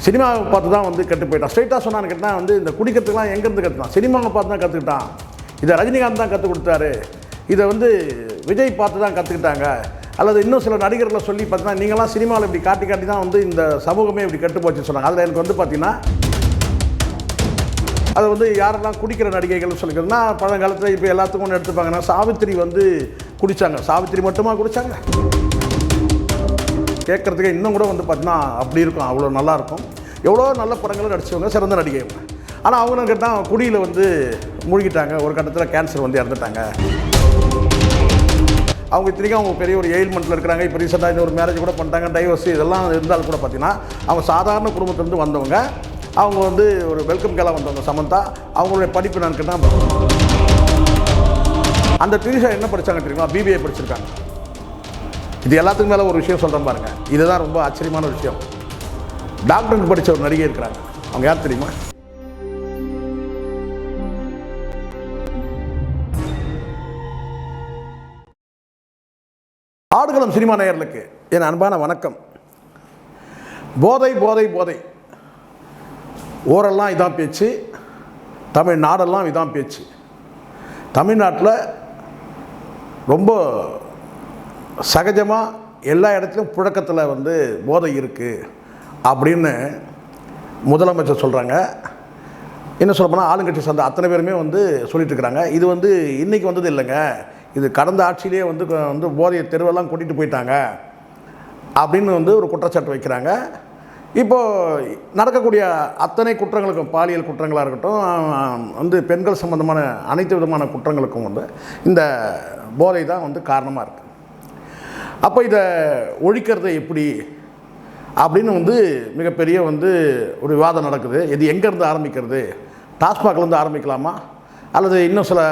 சினிமாவை பார்த்து தான் வந்து கெட்டு போயிட்டான். ஸ்ட்ரைட்டாக சொன்னான்னு கேட்டால் வந்து இந்த குடிக்கிறதுக்குலாம் எங்கேருந்து கற்றுட்டான்? சினிமாவை பார்த்து தான் கற்றுக்கிட்டான். இதை ரஜினிகாந்த் தான் கற்றுக் கொடுத்தாரு. இதை வந்து விஜய் பார்த்து தான் கற்றுக்கிட்டாங்க. அல்லது இன்னும் சில நடிகர்களை சொல்லி பார்த்தீங்கன்னா நீங்களாம் சினிமாவில் இப்படி காட்டி காட்டி தான் வந்து இந்த சமூகமே இப்படி கெட்டு போச்சுன்னு சொன்னாங்க. அதில் எனக்கு வந்து பார்த்தீங்கன்னா அது வந்து யாரெல்லாம் குடிக்கிற நடிகைகள்னு சொல்லிக்கிறதுனா பழங்காலத்தில் இப்போ எல்லாத்துக்கும் ஒன்று எடுத்துப்பாங்கன்னா சாவித்திரி வந்து குடித்தாங்க. சாவித்திரி மட்டுமா குடித்தாங்க? கேட்குறதுக்கு இன்னும் கூட வந்து பார்த்தீங்கன்னா அப்படி இருக்கும், அவ்வளோ நல்லாயிருக்கும். எவ்வளோ நல்ல படங்களும் நடித்தவங்க, சிறந்த நடிகை. ஆனால் அவங்களும் கேட்டால் குடியில் வந்து மூழ்கிட்டாங்க. ஒரு கட்டத்தில் கேன்சர் வந்து இறந்துட்டாங்க. அவங்க இத்தனைக்கும் அவங்க பெரிய ஒரு எயில்மெண்ட்டில் இருக்கிறாங்க. இப்போ ரீசெண்டாக இந்த ஒரு மேரேஜ் கூட பண்ணிட்டாங்க, டைவர்ஸ் இதெல்லாம் இருந்தாலும் கூட பார்த்தீங்கன்னா அவங்க சாதாரண குடும்பத்திலேருந்து வந்தவங்க. அவங்க வந்து ஒரு வெல்கம் கேலாக வந்தவங்க சமந்தா. அவங்களுடைய படிப்பு நான் கேட்டால் அந்த திரிஷா என்ன படித்தாங்க தெரியுமா? பிபிஏ படிச்சிருக்காங்க. இது எல்லாத்துக்கும் மேலே ஒரு விஷயம் சொல்கிறேன் பாருங்கள், இதுதான் ரொம்ப ஆச்சரியமான ஒரு விஷயம். டாக்டருக்கு படித்த ஒரு நடிகை இருக்கிறாங்க. அவங்க யார் தெரியுமா? ஆடுகளம் சினிமா நேயர்களுக்கு என் அன்பான வணக்கம். போதை போதை போதை ஊரெல்லாம் இதான் பேச்சு, தமிழ்நாடெல்லாம் இதான் பேச்சு. தமிழ்நாட்டில் ரொம்ப சகஜமாக எல்லா இடத்துலையும் புழக்கத்தில் வந்து போதை இருக்குது அப்படின்னு முதலமைச்சர் சொல்கிறாங்க. என்ன சொல்ல போனால் ஆளுங்கட்சி சார்ந்த அத்தனை பேருமே வந்து சொல்லிட்டு இருக்கிறாங்க. இது வந்து இன்றைக்கி வந்தது இல்லைங்க, இது கடந்த ஆட்சியிலே வந்து போதையை தெருவெல்லாம் கூட்டிகிட்டு போயிட்டாங்க அப்படின்னு வந்து ஒரு குற்றச்சாட்டு வைக்கிறாங்க. இப்போது நடக்கக்கூடிய அத்தனை குற்றங்களுக்கும், பாலியல் குற்றங்களாக இருக்கட்டும், வந்து பெண்கள் சம்பந்தமான அனைத்து விதமான குற்றங்களுக்கும் வந்து இந்த போதை தான் வந்து காரணமாக இருக்குது. அப்போ இதை ஒழிக்கிறது எப்படி அப்படின்னு வந்து மிகப்பெரிய வந்து ஒரு விவாதம் நடக்குது. இது எங்கேருந்து ஆரம்பிக்கிறது? டாஸ்மாக்லேருந்து ஆரம்பிக்கலாமா, அல்லது இன்னும் சில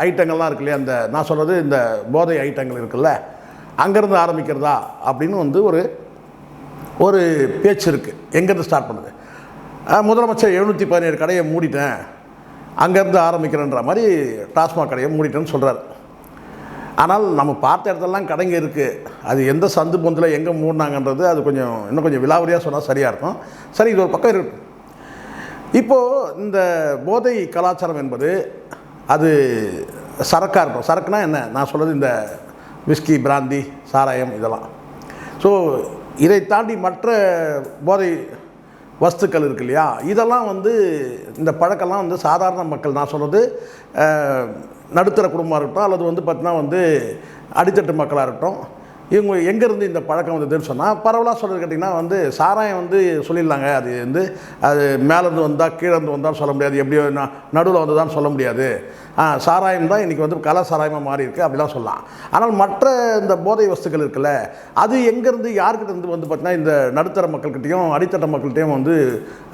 ஐட்டங்கள்லாம் இருக்கு இல்லையா, அந்த நான் சொல்கிறது இந்த போதை ஐட்டங்கள் இருக்குல்ல, அங்கேருந்து ஆரம்பிக்கிறதா அப்படின்னு வந்து ஒரு பேச்சு இருக்குது. எங்கேருந்து ஸ்டார்ட் பண்ணுது? முதலமைச்சர் 717 கடையை மூடிட்டேன், அங்கேருந்து ஆரம்பிக்கிறேன்ற மாதிரி டாஸ்மாக் கடையை மூடிட்டேன்னு சொல்கிறார். ஆனால் நம்ம பார்த்த இடத்துலலாம் கடைங்க இருக்குது. அது எந்த சந்து பொந்தில் எங்கே மூடினாங்கன்றது அது இன்னும் கொஞ்சம் விலாவரியாக சொன்னால் சரியாக இருக்கும். சரி, இது ஒரு பக்கம் இருக்குது. இப்போது இந்த போதை கலாச்சாரம் என்பது அது சரக்காக இருக்கும். சரக்குனா என்ன? நான் சொல்கிறது இந்த விஸ்கி, பிராந்தி, சாராயம் இதெல்லாம். ஸோ இதை தாண்டி மற்ற போதை வஸ்துக்கள் இருக்கு இல்லையா, இதெல்லாம் வந்து இந்த பழக்கெல்லாம் வந்து சாதாரண மக்கள், நான் சொல்கிறது நடுத்தர குடும்பமாக இருக்கட்டும், அல்லது வந்து பார்த்தீங்கன்னா வந்து அடித்தட்டு மக்களாக இருக்கட்டும், இவங்க எங்கேருந்து இந்த பழக்கம் வந்ததுன்னு சொன்னால் பரவலாக சொல்கிறது கேட்டிங்கன்னா வந்து சாராயம் வந்து சொல்லிடலாங்க. அது வந்து அது மேலேருந்து வந்தால் கீழேருந்து வந்தாலும் சொல்ல முடியாது, எப்படியோ நடுவில் வந்ததான்னு சொல்ல முடியாது. சாராயம் தான் இன்றைக்கி வந்து கலர் சாராயமாக மாறி இருக்குது அப்படிலாம் சொல்லலாம். ஆனால் மற்ற இந்த போதை வஸ்துக்கள் இருக்குல்ல, அது எங்கேருந்து யார்கிட்ட இருந்து வந்து பார்த்திங்கன்னா இந்த நடுத்தர மக்கள்கிட்டையும் அடித்தட்ட மக்கள்கிட்டையும் வந்து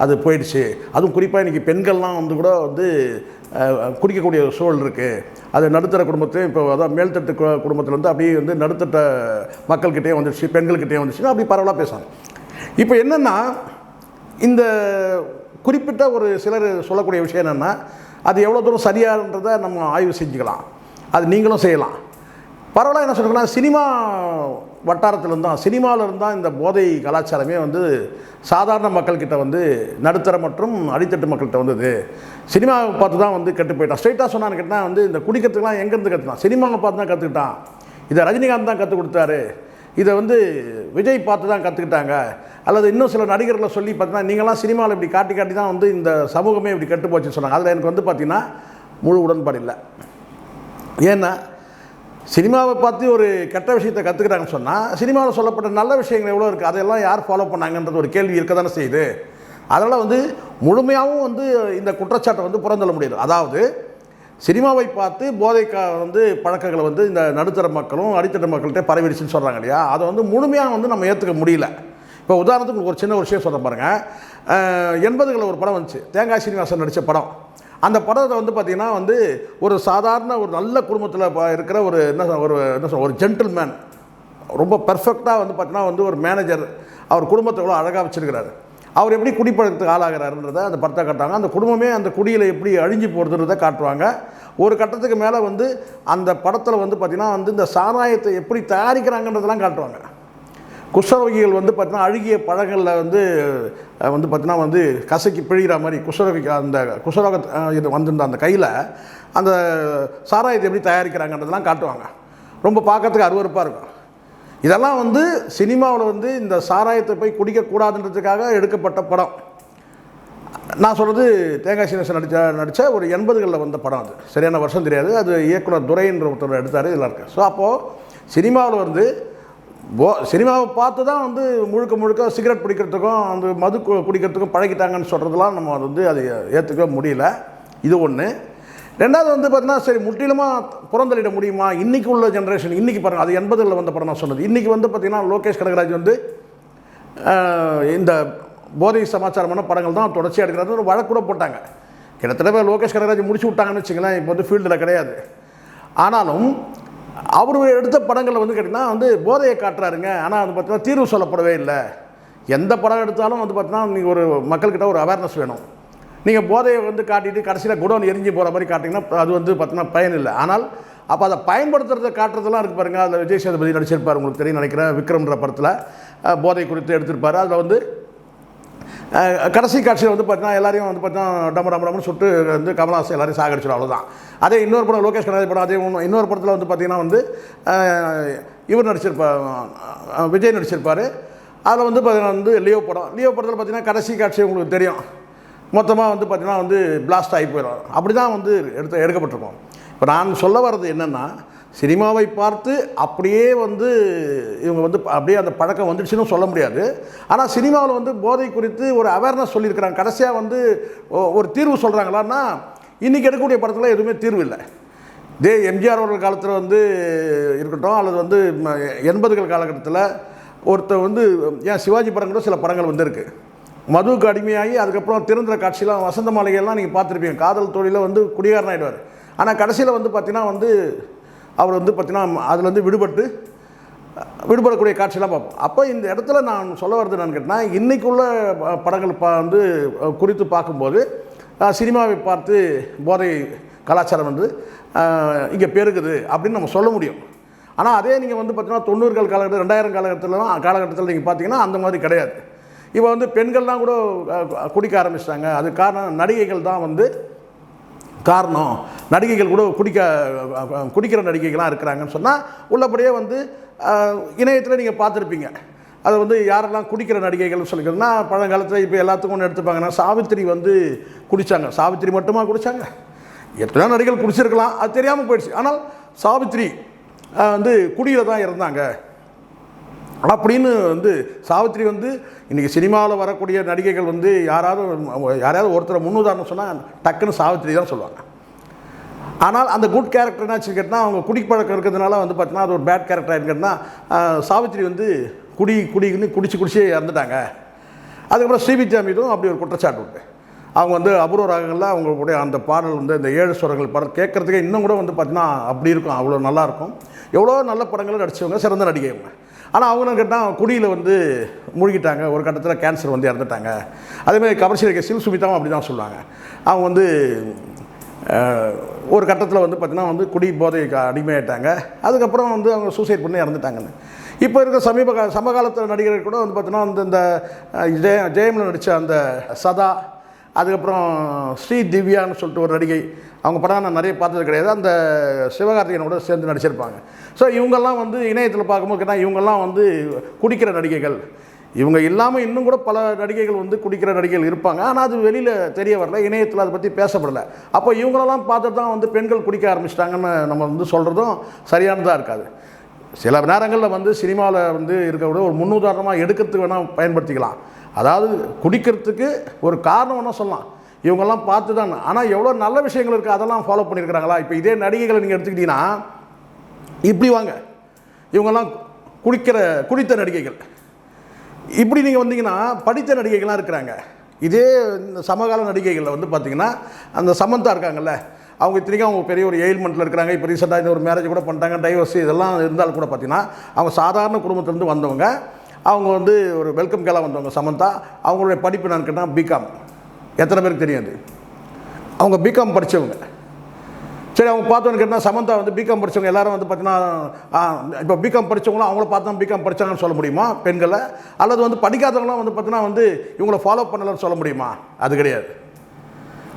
அது போயிடுச்சு. அதுவும் குறிப்பாக இன்றைக்கி பெண்கள்லாம் வந்து கூட வந்து குடிக்கக்கூடிய சூழல் இருக்குது. அது நடுத்தர குடும்பத்தையும் இப்போ அதான் மேல்தட்டு குடும்பத்தில் அப்படியே வந்து நடுத்தட்ட மக்கள்கிட்டே வந்துடுச்சு, பெண்கள்கிட்டே வந்துடுச்சுன்னா அப்படி பரவலாக பேசுவாங்க. இப்போ என்னென்னா இந்த குறிப்பிட்ட ஒரு சிலர் சொல்லக்கூடிய விஷயம் என்னென்னா, அது எவ்வளோ தூரம் சரியானன்றதை நம்ம ஆய்வு செஞ்சுக்கலாம். அது நீங்களும் செய்யலாம். பரவலாக என்ன சொல்லுங்கன்னா, சினிமா வட்டாரத்திலிருந்து தான், சினிமாவிலிருந்து தான் இந்த போதை கலாச்சாரமே வந்து சாதாரண மக்கள்கிட்ட வந்து நடுத்தர மற்றும் அடித்தட்டு மக்கள்கிட்ட வந்தது. சினிமாவை பார்த்து தான் வந்து கெட்டு போயிட்டான். ஸ்ட்ரைட்டாக சொன்னான்னு கேட்டால் வந்து இந்த குடிக்கிறதுக்குலாம் எங்கேருந்து கற்றுட்டான்? சினிமாவை பார்த்து தான் கற்றுக்கிட்டான். இதை ரஜினிகாந்த் தான் கற்றுக் கொடுத்தாரு. இதை வந்து விஜய் பார்த்து தான் கற்றுக்கிட்டாங்க. அல்லது இன்னும் சில நடிகர்களை சொல்லி பார்த்தீங்கன்னா நீங்களாம் சினிமாவில் இப்படி காட்டி காட்டி தான் வந்து இந்த சமூகமே இப்படி கெட்டு போச்சுன்னு சொன்னாங்க. அதில் எனக்கு வந்து பார்த்திங்கன்னா முழு உடன்பாடு இல்லை. ஏன்னா சினிமாவை பார்த்து ஒரு கெட்ட விஷயத்தை கற்றுக்கிட்டாங்கன்னு சொன்னால் சினிமாவில் சொல்லப்பட்ட நல்ல விஷயங்கள் எவ்வளோ இருக்குது, அதையெல்லாம் யார் ஃபாலோ பண்ணாங்கன்றது ஒரு கேள்வி இருக்க தானே செய்யுது. அதனால் வந்து முழுமையாகவும் வந்து இந்த குற்றச்சாட்டை வந்து புறந்தள்ள முடியாது. அதாவது சினிமாவை பார்த்து போதை வந்து பழக்கங்களை வந்து இந்த நடுத்தர மக்களும் அடித்தட்ட மக்கள்கிட்ட பரவிடுச்சுன்னு சொல்கிறாங்க இல்லையா, அதை வந்து முழுமையாக வந்து நம்ம ஏற்றுக்க முடியல. இப்போ உதாரணத்துக்கு ஒரு சின்ன ஒரு விஷயம் சொல்ல பாருங்கள். 80களில் ஒரு படம் வந்துச்சு, தேங்காய் சீனிவாசன் நடித்த படம். அந்த படத்தை வந்து பார்த்திங்கன்னா வந்து ஒரு சாதாரண ஒரு நல்ல குடும்பத்தில் இருக்கிற ஒரு ஜென்டில்மேன், ரொம்ப பெர்ஃபெக்டாக வந்து பார்த்திங்கன்னா வந்து ஒரு மேனேஜர், அவர் குடும்பத்தை எவ்வளோ அழகாக வச்சுருக்கிறாரு. அவர் எப்படி குடிப்பழக்கத்துக்கு ஆளாகிறாருன்றதை அந்த படத்தை காட்டுவாங்க. அந்த குடும்பமே அந்த குடியில் எப்படி அழிஞ்சு போகிறதுன்றதை காட்டுவாங்க. ஒரு கட்டத்துக்கு மேலே வந்து அந்த படத்தில் வந்து பார்த்திங்கன்னா வந்து இந்த சாராயத்தை எப்படி தயாரிக்கிறாங்கன்றதெல்லாம் காட்டுவாங்க. குஷ்டரோகிகள் வந்து பார்த்தீங்கன்னா அழுகிய பழங்களில் வந்து பார்த்தீங்கன்னா வந்து கசக்கி பிழிகிற மாதிரி அந்த குஷ்டரோக இது வந்திருந்த அந்த கையில் அந்த சாராயத்தை எப்படி தயாரிக்கிறாங்கன்றதெல்லாம் காட்டுவாங்க. ரொம்ப பார்க்கறதுக்கு அருவருப்பாக இருக்கும். இதெல்லாம் வந்து சினிமாவில் வந்து இந்த சாராயத்தை போய் குடிக்கக்கூடாதுன்றதுக்காக எடுக்கப்பட்ட படம். நான் சொல்கிறது தேங்காய் சீனிவாசன் நடித்த ஒரு 80களில் வந்த படம். அது சரியான வருஷம் தெரியாது. அது இயக்குனர் துரைன்ற ஒருத்தர் எடுத்தார். இதெல்லாம் இருக்குது. ஸோ அப்போது சினிமாவில் வந்து சினிமாவை பார்த்து தான் வந்து முழுக்க சிகரெட் பிடிக்கிறதுக்கும் அந்த மது குடிக்கிறதுக்கும் பழகிட்டாங்கன்னு சொல்கிறதுலாம் நம்ம வந்து அதை ஏற்றுக்க முடியல. இது ஒன்று. ரெண்டாவது வந்து பார்த்தீங்கன்னா சரி முற்றிலுமாக புறந்தள்ளிட முடியுமா இன்றைக்கி உள்ள ஜென்ரேஷன்? இன்றைக்கி பாருங்கள், அது 80களில் வந்த படம் நான் சொன்னது. இன்றைக்கி வந்து பார்த்திங்கன்னா லோகேஷ் கனகராஜ் வந்து இந்த போதை சமாச்சாரமான படங்கள் தான் தொடர்ச்சியாக எடுக்கிறது ஒரு வழக்கு கூட போட்டாங்க. கிட்டத்தட்ட லோகேஷ் கனகராஜ் முடிச்சு விட்டாங்கன்னு வச்சுங்களேன். இப்போ வந்து ஃபீல்டில் கிடையாது. ஆனாலும் அவர் எடுத்த படங்களில் வந்து கேட்டிங்கன்னா வந்து போதையை காட்டுறாருங்க. ஆனால் அது பார்த்தீங்கன்னா தீர்வு சொல்லப்படவே இல்லை. எந்த படம் எடுத்தாலும் வந்து பார்த்தீங்கன்னா நீங்கள் ஒரு மக்கள்கிட்ட ஒரு அவேர்னஸ் வேணும். நீங்கள் போதையை வந்து காட்டிட்டு கடைசியில் குடோன் எரிஞ்சு போகிற மாதிரி காட்டிங்கன்னா அது வந்து பார்த்தீங்கன்னா பயன் இல்லை. ஆனால் அப்போ அதை பயன்படுத்துறதை காட்டுறதெல்லாம் இருக்குது பாருங்கள். அதில் விஜய் சேதுபதி நடிச்சிருப்பார், உங்களுக்கு தெரியும் நினைக்கிறேன். விக்ரம்ன்ற படத்தில் போதை குறித்து எடுத்திருப்பார். அதில் வந்து கடைசி காட்சியில் வந்து பார்த்தீங்கன்னா எல்லாரையும் வந்து பார்த்தீங்கன்னா டம்மு சுட்டு வந்து கமல்ஹாசன் எல்லாரையும் சாகடிச்சிடும், அவ்வளோதான். அதே இன்னொரு படம் லோகேஷ் கனகராஜ் படம், அதே இன்னொரு படத்தில் வந்து பார்த்திங்கன்னா வந்து இவர் நடிச்சிருப்பார், விஜய் நடிச்சிருப்பார். அதில் வந்து பார்த்தீங்கன்னா வந்து லியோ படத்தில் பார்த்திங்கன்னா கடைசி காட்சி உங்களுக்கு தெரியும். மொத்தமாக வந்து பார்த்திங்கன்னா வந்து பிளாஸ்ட் ஆகி போயிடும். அப்படி தான் வந்து எடுக்கப்பட்டிருக்கோம். இப்போ நான் சொல்ல வர்றது என்னென்னா, சினிமாவை பார்த்து அப்படியே வந்து இவங்க வந்து அப்படியே அந்த பழக்கம் வந்துடுச்சுன்னு சொல்ல முடியாது. ஆனால் சினிமாவில் வந்து போதை குறித்து ஒரு அவேர்னஸ் சொல்லியிருக்கிறாங்க. கடைசியாக வந்து ஒரு தீர்வு சொல்கிறாங்களான்னா இன்றைக்கி எடுக்கக்கூடிய படத்தில் எதுவுமே தீர்வு இல்லை. எம்ஜிஆர் அவர்கள் காலத்தில் வந்து இருக்கட்டும், அல்லது வந்து 80கள் காலகட்டத்தில் ஒருத்தர் வந்து ஏன் சிவாஜி படங்களும் சில படங்கள் வந்துருக்கு. மதுவுக்கு அடிமையாகி அதுக்கப்புறம் திறந்த காட்சியெலாம் வசந்த மாளிகையெல்லாம் நீங்கள் பார்த்துருப்பீங்க. காதல் தொழிலில் வந்து குடிகாரன் ஆகிடுவார். ஆனால் கடைசியில் வந்து பார்த்திங்கன்னா வந்து அவர் வந்து பார்த்திங்கன்னா அதுலேருந்து விடுபடக்கூடிய காட்சியெல்லாம் பார்ப்போம். அப்போ இந்த இடத்துல நான் சொல்ல வர்றது என்னன்னு கேட்டால், இன்றைக்கு உள்ள படங்கள் வந்து குறித்து பார்க்கும்போது சினிமாவை பார்த்து போதை கலாச்சாரம் வந்து இங்கே பெருகுது அப்படின்னு நம்ம சொல்ல முடியும். ஆனால் அதே நீங்கள் வந்து பார்த்தீங்கன்னா 90கள் காலகட்டம் 2000 காலகட்டத்தில் நீங்கள் பார்த்தீங்கன்னா அந்த மாதிரி கிடையாது. இப்போ வந்து பெண்கள்லாம் கூட குடிக்க ஆரம்பிச்சிட்டாங்க. அது காரணம் நடிகைகள் தான் வந்து காரணம். நடிகைகள் கூட குடிக்கிற நடிகைகளாக இருக்கிறாங்கன்னு சொன்னால் உள்ளபடியே வந்து இணையத்தில் நீங்கள் பார்த்துருப்பீங்க. அதை வந்து யாரெல்லாம் குடிக்கிற நடிகைகள்னு சொல்லிக்கிறதுனா பழங்காலத்தில் இப்போ எல்லாத்துக்கும் ஒன்று எடுத்துப்பாங்கன்னா சாவித்திரி வந்து குடித்தாங்க. சாவித்திரி மட்டுமா குடித்தாங்க? எத்தனை நடிகைகள் குடிச்சிருக்கலாம், அது தெரியாமல் போயிடுச்சு. ஆனால் சாவித்திரி வந்து குடியில் தான் இறந்தாங்க அப்படின்னு வந்து சாவித்திரி வந்து இன்றைக்கி சினிமாவில் வரக்கூடிய நடிகைகள் வந்து யாராவது ஒருத்தரை முன்னுதாரணம் சொன்னால் டக்குன்னு சாவித்திரி தான் சொல்லுவாங்க. ஆனால் அந்த குட் கேரக்டர் என்னாச்சு கேட்டால் அவங்க குடிப்பழக்கம் இருக்கிறதுனால வந்து பார்த்தீங்கன்னா அது ஒரு பேட் கேரக்டர் ஆகிருக்குன்னா சாவித்திரி வந்து குடிச்சு இறந்துட்டாங்க. அதுக்கப்புறம் ஸ்ரீவித்யா மீதும் அப்படி ஒரு குற்றச்சாட்டு உண்டு. அவங்க வந்து அபூர்வ ராகங்களில் அவங்களுடைய அந்த பாடல் வந்து இந்த 7 ஸ்வரங்கள் பாடல் கேட்குறதுக்கே இன்னும் கூட வந்து பார்த்தீங்கன்னா அப்படி இருக்கும், அவ்வளோ நல்லாயிருக்கும். எவ்வளோ நல்ல படங்களும் நடித்தவங்க, சிறந்த நடிகைங்க. ஆனால் அவங்களும் கேட்டால் குடியில் வந்து மூழ்கிட்டாங்க. ஒரு கட்டத்தில் கேன்சர் வந்து இறந்துட்டாங்க. அதேமாதிரி கமர்ஷியல் சில் சுமிதாவும் அப்படி தான் சொல்லுவாங்க. அவங்க வந்து ஒரு கட்டத்தில் வந்து பார்த்திங்கன்னா வந்து குடி போதைக்கு அடிமையாயிட்டாங்க. அதுக்கப்புறம் வந்து அவங்க சூசைட் பண்ணி இறந்துட்டாங்கன்னு. இப்போ இருக்க சமகாலத்தில் நடிகர்கள் கூட வந்து பார்த்தீங்கன்னா வந்து இந்த ஜெயமில் நடித்த அந்த சதா, அதுக்கப்புறம் ஸ்ரீ திவ்யான்னு சொல்லிட்டு ஒரு நடிகை, அவங்க படம் நான் நிறைய பார்த்தது கிடையாது. அந்த சிவகார்த்திகேயனோட சேர்ந்து நடிச்சிருப்பாங்க. ஸோ இவங்கெல்லாம் வந்து இணையத்தில் பார்க்கும்போது கேட்டால் இவங்கெல்லாம் வந்து குடிக்கிற நடிகைகள். இவங்க இல்லாமல் இன்னும் கூட பல நடிகைகள் வந்து குடிக்கிற நடிகைகள் இருப்பாங்க. ஆனால் அது வெளியில் தெரிய வரல, இணையத்தில் அதை பற்றி பேசப்படலை. அப்போ இவங்களெல்லாம் பார்த்துட்டு தான் வந்து பெண்கள் குடிக்க ஆரம்பிச்சிட்டாங்கன்னு நம்ம வந்து சொல்கிறதும் சரியானதாக இருக்காது. சில நேரங்களில் வந்து சினிமாவில் வந்து இருக்கக்கூட ஒரு முன்னுதாரணமாக எடுக்கிறதுக்கு வேணால் பயன்படுத்திக்கலாம். அதாவது குடிக்கிறதுக்கு ஒரு காரணம் வேணால் சொல்லலாம், இவங்கெல்லாம் பார்த்து தான். ஆனால் எவ்வளோ நல்ல விஷயங்கள் இருக்குது, அதெல்லாம் ஃபாலோ பண்ணியிருக்கிறாங்களா? இப்போ இதே நடிகைகளை நீங்கள் எடுத்துக்கிட்டிங்கன்னா இப்படி வாங்க, இவங்கெல்லாம் குடித்த நடிகைகள். இப்படி நீங்கள் வந்தீங்கன்னா படித்த நடிகைகள்லாம் இருக்கிறாங்க. இதே இந்த சமகால நடிகைகளில் வந்து பார்த்திங்கன்னா அந்த சமந்தா இருக்காங்கல்ல, அவங்க இத்தனைக்கும் அவங்க பெரிய ஒரு எயில்மெண்ட்டில் இருக்கிறாங்க. இப்போ ரீசெண்டாக இந்த ஒரு மேரேஜ் கூட பண்ணிட்டாங்க, டைவர்ஸ் இதெல்லாம் இருந்தாலும் கூட பார்த்திங்கன்னா அவங்க சாதாரண குடும்பத்திலேருந்து வந்தவங்க. அவங்க வந்து ஒரு வெல்கம் கேலாக வந்தவங்க சமந்தா. அவங்களுடைய படிப்பு நான் கேட்டால் பிகாம். எத்தனை பேருக்கு தெரியாது? அவங்க பிகாம் படித்தவங்க. சரி, அவங்க பார்த்தோன்னு கேட்டால் சமந்தா வந்து பிகாம் படித்தவங்க எல்லாரும் வந்து பார்த்தீங்கன்னா இப்போ பிகாம் படித்தவங்களும் அவங்கள பார்த்தா பிகாம் படித்தாங்கன்னு சொல்ல முடியுமா பெண்களை? அல்லது வந்து படிக்காதவங்களாம் வந்து பார்த்தீங்கன்னா வந்து இவங்களை ஃபாலோ பண்ணலன்னு சொல்ல முடியுமா? அது கிடையாது.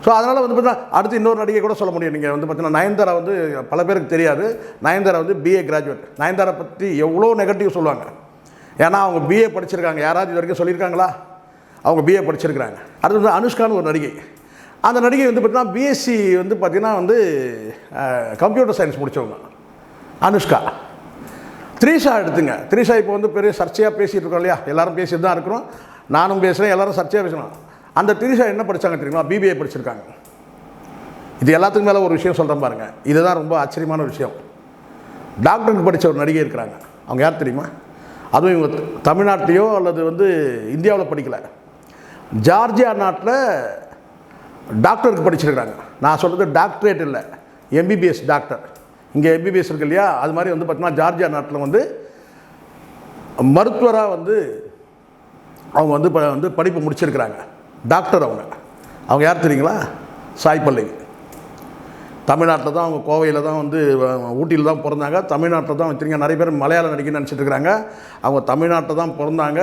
ஸோ அதனால் வந்து பார்த்தீங்கன்னா அடுத்து இன்னொரு நடிகை கூட சொல்ல முடியும். நீங்கள் வந்து பார்த்தீங்கன்னா நயன்தாரா வந்து பல பேருக்கு தெரியாது. நயன்தாரா வந்து பிஏ கிராஜுவேட். நயன்தாரா பற்றி எவ்வளோ நெகட்டிவ் சொல்லுவாங்க. ஏன்னா அவங்க பிஏ படிச்சிருக்காங்க. யாராவது இது வரைக்கும் சொல்லியிருக்காங்களா? அவங்க பிஏ படிச்சிருக்கிறாங்க. அடுத்து வந்து அனுஷ்கான்னு ஒரு நடிகை. அந்த நடிகை வந்து பார்த்தீங்கன்னா பிஎஸ்சி வந்து பார்த்திங்கன்னா வந்து கம்ப்யூட்டர் சயின்ஸ் முடித்தவங்க அனுஷ்கா. த்ரீஷா எடுத்துங்க. த்ரீஷா இப்போ வந்து பெரிய சர்ச்சையாக பேசிகிட்டு இருக்கோம் இல்லையா? எல்லோரும் பேசிட்டு தான் இருக்கிறோம். நானும் பேசுகிறேன், எல்லோரும் சர்ச்சையாக பேசணும். அந்த த்ரீஷா என்ன படித்தாங்க தெரியுமா? பிபிஏ படிச்சிருக்காங்க. இது எல்லாத்துக்கும் மேலே ஒரு விஷயம் சொல்கிறேன் பாருங்கள். இதுதான் ரொம்ப ஆச்சரியமான விஷயம். டாக்டருக்கு படித்த ஒரு நடிகை இருக்கிறாங்க. அவங்க யார் தெரியுமா? அதுவும் இவங்க தமிழ்நாட்டிலையோ அல்லது வந்து இந்தியாவில் படிக்கலை, ஜார்ஜியா நாட்டில் டாக்டருக்கு படிச்சிருக்கிறாங்க. நான் சொல்கிறது டாக்டரேட் இல்லை, எம்பிபிஎஸ் டாக்டர். இங்கே எம்பிபிஎஸ் இருக்கு இல்லையா? அது மாதிரி வந்து பார்த்தீங்கன்னா ஜார்ஜியா நாட்டில் வந்து மருத்துவராக வந்து அவங்க வந்து படிப்பு முடிச்சிருக்கிறாங்க. டாக்டர் அவங்க யார் தெரியுங்களா? சாய் பல்லவி. தமிழ்நாட்டில் தான் அவங்க, கோவையில் தான் வந்து ஊட்டியில் தான் பிறந்தாங்க. தமிழ்நாட்டில் தான் வச்சுருங்க. நிறைய பேர் மலையாள நடிகை நினச்சிட்டு இருக்கிறாங்க. அவங்க தமிழ்நாட்டில் தான் பிறந்தாங்க,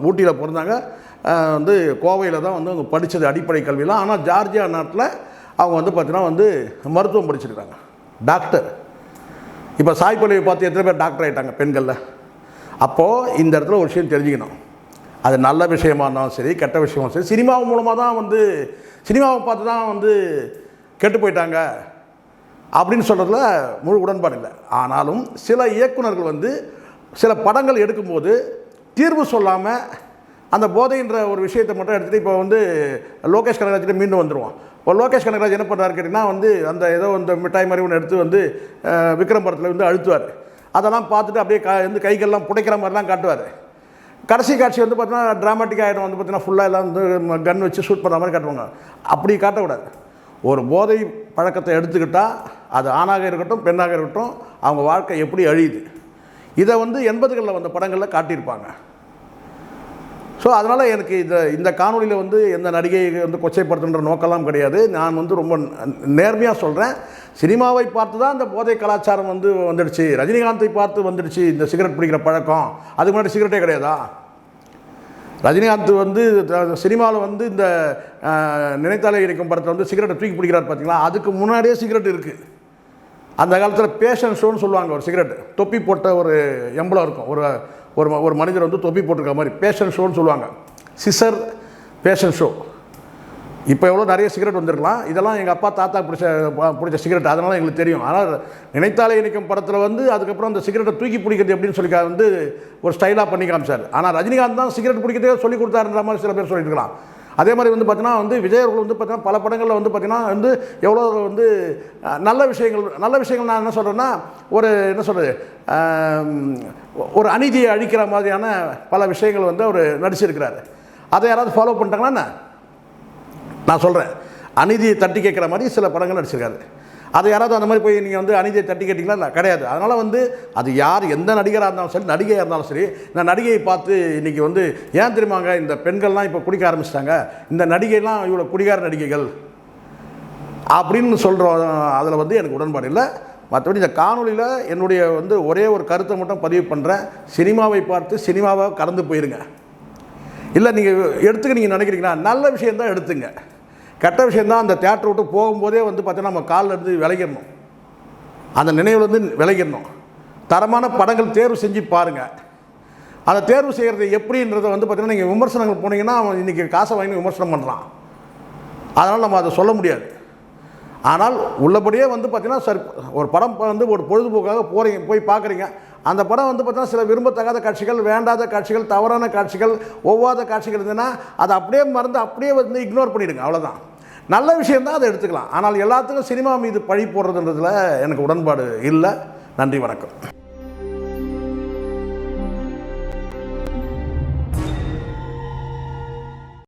ஊட்டியில் பிறந்தாங்க, வந்து கோவையில் தான் வந்து அவங்க படித்தது அடிப்படை கல்வியெலாம். ஆனால் ஜார்ஜியா நாட்டில் அவங்க வந்து பார்த்தீங்கன்னா வந்து மருத்துவம் படிச்சிருக்காங்க, டாக்டர். இப்போ சாய் பல்லவி பார்த்து எத்தனை பேர் டாக்டர் ஆகிட்டாங்க பெண்களில்? அப்போது இந்த இடத்துல ஒரு விஷயம் தெரிஞ்சுக்கணும். அது நல்ல விஷயமா இருந்தாலும் சரி, கெட்ட விஷயமும் சரி, சினிமாவு மூலமாக தான் வந்து சினிமாவை பார்த்து தான் வந்து கெட்டு போயிட்டாங்க அப்படின்னு சொல்கிறதுல முழு உடன்பாடு இல்லை. ஆனாலும் சில இயக்குநர்கள் வந்து சில படங்கள் எடுக்கும்போது தீர்வு சொல்லாமல் அந்த போதைன்ற ஒரு விஷயத்தை மட்டும் எடுத்துகிட்டு இப்போ வந்து லோகேஷ் கனகராஜ்கிட்ட மீண்டும் வந்துடுவோம். இப்போ லோகேஷ் கனகராஜ் என்ன பண்ணுறாரு கேட்டிங்கன்னா வந்து அந்த ஏதோ இந்த மிட்டாய் மாதிரி ஒன்று எடுத்து வந்து விக்ரம் படத்தில் வந்து அழுத்துவார். அதெல்லாம் பார்த்துட்டு அப்படியே வந்து கைகள்லாம் புடைக்கிற மாதிரிலாம் காட்டுவார். கடைசி காட்சி வந்து பார்த்தீங்கன்னா ட்ராமாட்டிக்காக ஆகிடும். வந்து பார்த்தீங்கன்னா ஃபுல்லாக எல்லாம் வந்து கன் வச்சு ஷூட் பண்ணுற மாதிரி காட்டுவாங்க. அப்படி காட்டக்கூடாது. ஒரு போதை பழக்கத்தை எடுத்துக்கிட்டால் அது ஆணாக இருக்கட்டும் பெண்ணாக இருக்கட்டும் அவங்க வாழ்க்கை எப்படி அழியுது, இதை வந்து 80களில் வந்த படங்களில் காட்டியிருப்பாங்க. ஸோ அதனால் எனக்கு இந்த காணொலியில் வந்து எந்த நடிகையை வந்து கொச்சைப்படுத்துன்ற நோக்கெல்லாம் கிடையாது. நான் வந்து ரொம்ப நேர்மையாக சொல்கிறேன். சினிமாவை பார்த்து தான் இந்த போதை கலாச்சாரம் வந்து வந்துடுச்சு. ரஜினிகாந்தை பார்த்து வந்துடுச்சு இந்த சிகரெட் பிடிக்கிற பழக்கம். அதுக்கு முன்னாடி சிகரெட்டே கிடையாதா? ரஜினிகாந்த் வந்து சினிமாவில் வந்து இந்த நினைத்தாலே இணைக்கும் படத்தில் வந்து சிகரெட்டை தூக்கி பிடிக்கிறார் பார்த்தீங்களா? அதுக்கு முன்னாடியே சிகரெட் இருக்குது. அந்த காலத்தில் பேஷன் ஷோன்னு சொல்லுவாங்க. ஒரு சிகரெட் தொப்பி போட்ட ஒரு எம்பளம் இருக்கும். ஒரு மனிதர் வந்து தொப்பி போட்டிருக்க மாதிரி பேஷன் ஷோன்னு சொல்லுவாங்க. Scissor fashion show. இப்போ எவ்வளோ நிறைய சிகரெட் வந்திருக்கலாம். இதெல்லாம் எங்கள் அப்பா தாத்தா பிடிச்ச சிகரெட், அதனால எங்களுக்கு தெரியும். ஆனால் நினைத்தாலே இணைக்கும் படத்தில் வந்து அதுக்கப்புறம் அந்த சிகரெட்டை தூக்கி பிடிக்கிறது எப்படின்னு சொல்லி வந்து ஒரு ஸ்டைலாக பண்ணி காமிச்சார். ஆனால் ரஜினிகாந்த் தான் சிகரெட் பிடிக்கிறதே சொல்லி கொடுத்தாருன்ற மாதிரி சில பேர் சொல்லியிருக்கலாம். அதே மாதிரி வந்து பார்த்தீங்கன்னா வந்து விஜய் அவர்கள் வந்து பார்த்தீங்கன்னா பல படங்களில் வந்து பார்த்தீங்கன்னா வந்து எவ்வளோ வந்து நல்ல விஷயங்கள் நான் என்ன சொல்கிறேன்னா ஒரு என்ன சொல்கிறது ஒரு அநீதியை அழிக்கிற மாதிரியான பல விஷயங்கள் வந்து அவர் நடிச்சிருக்கிறாரு. அதை யாராவது ஃபாலோ பண்ணிட்டாங்கன்னா நான் சொல்கிறேன், அநீதியை தட்டி கேட்குற மாதிரி சில படங்கள் நடிச்சிருக்காரு. அதை யாராவது அந்த மாதிரி போய் நீங்கள் வந்து அநீதியை தட்டி கேட்டிங்களா? இல்லை, கிடையாது. அதனால் வந்து அது யார் எந்த நடிகராக இருந்தாலும் சரி, நடிகையாக இருந்தாலும் சரி, இந்த நடிகையை பார்த்து இன்றைக்கி வந்து ஏன் தெரியுமாங்க இந்த பெண்கள்லாம் இப்போ குடிக்க ஆரம்பிச்சிட்டாங்க, இந்த நடிகைலாம் இவ்வளோ குடிகார நடிகைகள் அப்படின்னு சொல்கிறோம். அதில் வந்து எனக்கு உடன்பாடு இல்லை. மற்றபடி இந்த காணொலியில் என்னுடைய வந்து ஒரே ஒரு கருத்தை மட்டும் பதிவு பண்ணுறேன். சினிமாவை பார்த்து சினிமாவை கடந்து போயிருங்க. இல்லை நீங்கள் எடுத்துக்க நீங்கள் நினைக்கிறீங்கன்னா நல்ல விஷயந்தான் எடுத்துங்க. கெட்ட விஷயந்தான் அந்த தியேட்டர் விட்டு போகும்போதே வந்து பார்த்தீங்கன்னா நம்ம காலில் இருந்து விலகிடணும், அந்த நினைவுலேருந்து விலகிடணும். தரமான படங்கள் தேர்வு செஞ்சு பாருங்கள். அதை தேர்வு செய்கிறது எப்படின்றத வந்து பார்த்தீங்கன்னா நீங்கள் விமர்சனங்கள் போனீங்கன்னா அவன் இன்றைக்கி காசை வாங்கி விமர்சனம் பண்ணுறான். அதனால் நம்ம அதை சொல்ல முடியாது. ஆனால் உள்ளபடியே வந்து பார்த்திங்கன்னா சரி, ஒரு படம் வந்து ஒரு பொழுதுபோக்காக போய் பார்க்குறீங்க. அந்த படம் வந்து பார்த்தீங்கன்னா சில விரும்பத்தகாத காட்சிகள், வேண்டாத காட்சிகள், தவறான காட்சிகள், ஒவ்வாத காட்சிகள் இருந்ததுன்னா அதை அப்படியே மறந்து அப்படியே வந்து இக்னோர் பண்ணிவிடுங்க. அவ்வளோதான். நல்ல விஷயந்தான் அதை எடுத்துக்கலாம். ஆனால் எல்லாத்துக்கும் சினிமா மீது பழி போடுறதுன்றதுல எனக்கு உடன்பாடு இல்லை. நன்றி, வணக்கம்.